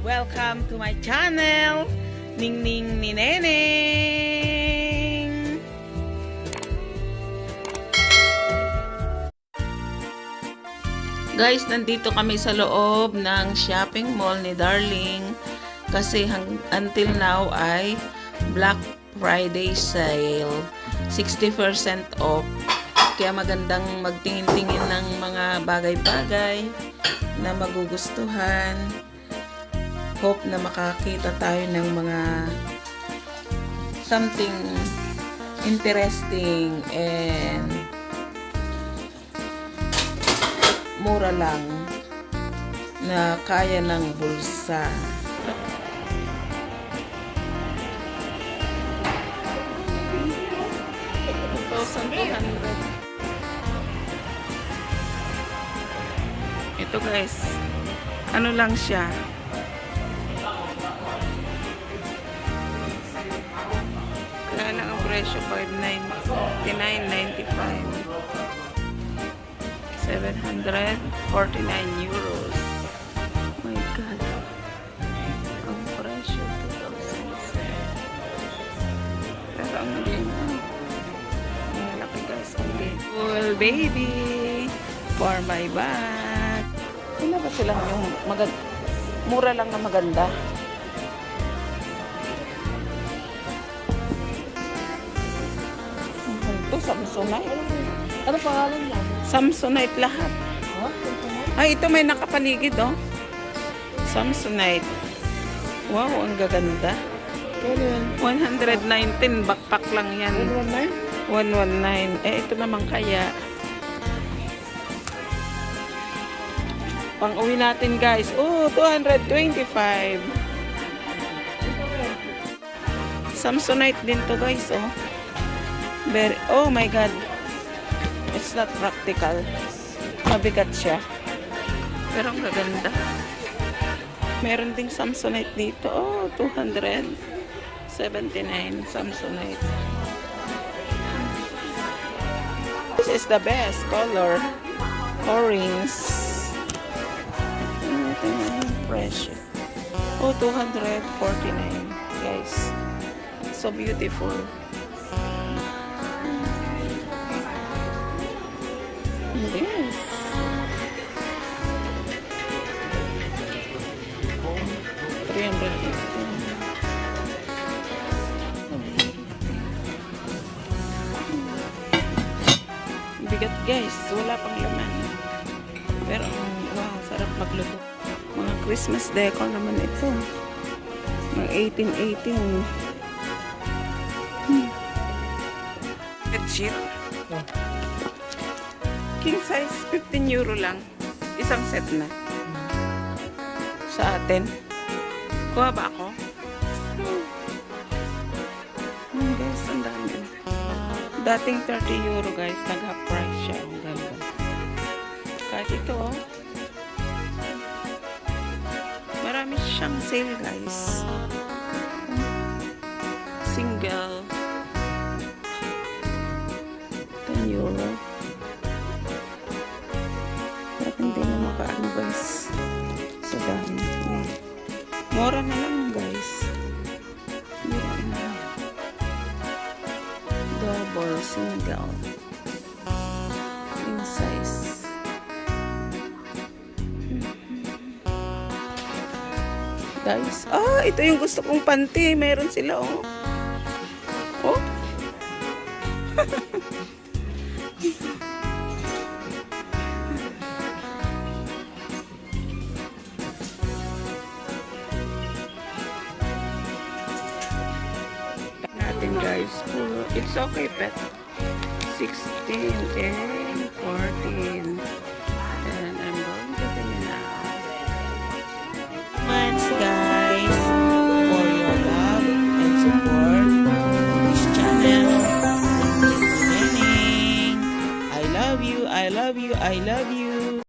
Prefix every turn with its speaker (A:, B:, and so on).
A: Welcome to my channel, Ningning ni Neneng. Guys, nandito kami sa loob ng shopping mall ni Darling kasi until now ay Black Friday sale, 60% off. Kaya magandang magtingin-tingin ng mga bagay-bagay na magugustuhan. Hope na makakita tayo ng mga something interesting and mura lang na kaya ng bulsa. Ito guys, ano lang siya, kaya lang ang presyo 599.95, 749 euros. Oh my god, ang presyo 2,007. Pero ang liit, ang laki guys, ang liit. Cool baby for my bag. Wala ba silang yung mura lang na maganda? Ito, Samsonite.
B: Ano pangalan yan?
A: Samsonite lahat.
B: Oh,
A: Ay, ito may nakapaligid, oh. Samsonite. Wow, ang gaganda.
B: ano yan?
A: 119, backpack lang yan.
B: 119?
A: 119. Eh, ito naman kaya. Pang-uwi natin, guys. Oh, 225. Samsonite din to, guys, oh. Oh my god. It's not practical. Mabigat siya. Pero ang gaganda. Meron ding Samsonite dito. Oh, 279 Samsonite. This is the best color. Orange. Pressure. Oh, 249, guys. So beautiful. Yes. Bigat guys, wala pang laman. Pero wow, sarap magluto. Mga Christmas decor naman ito. Mga 1818. Bedsheet. King size, 15 euro lang. Isang set na. Sa atin. Kuha ba ako? Guys, ang dami. Dating 30 euro guys. Nag-half price siya. Ang ganda. Kahit ito oh. Marami siyang sale guys. Single 10 euro. Pero hindi na makaano guys. Sa dami. Mura na lang guys. Mura na. Double, single. In size. Guys, ito yung gusto kong panty. Meron sila, oh. Oh. Natin, guys. It's okay, pet. 16 and 14.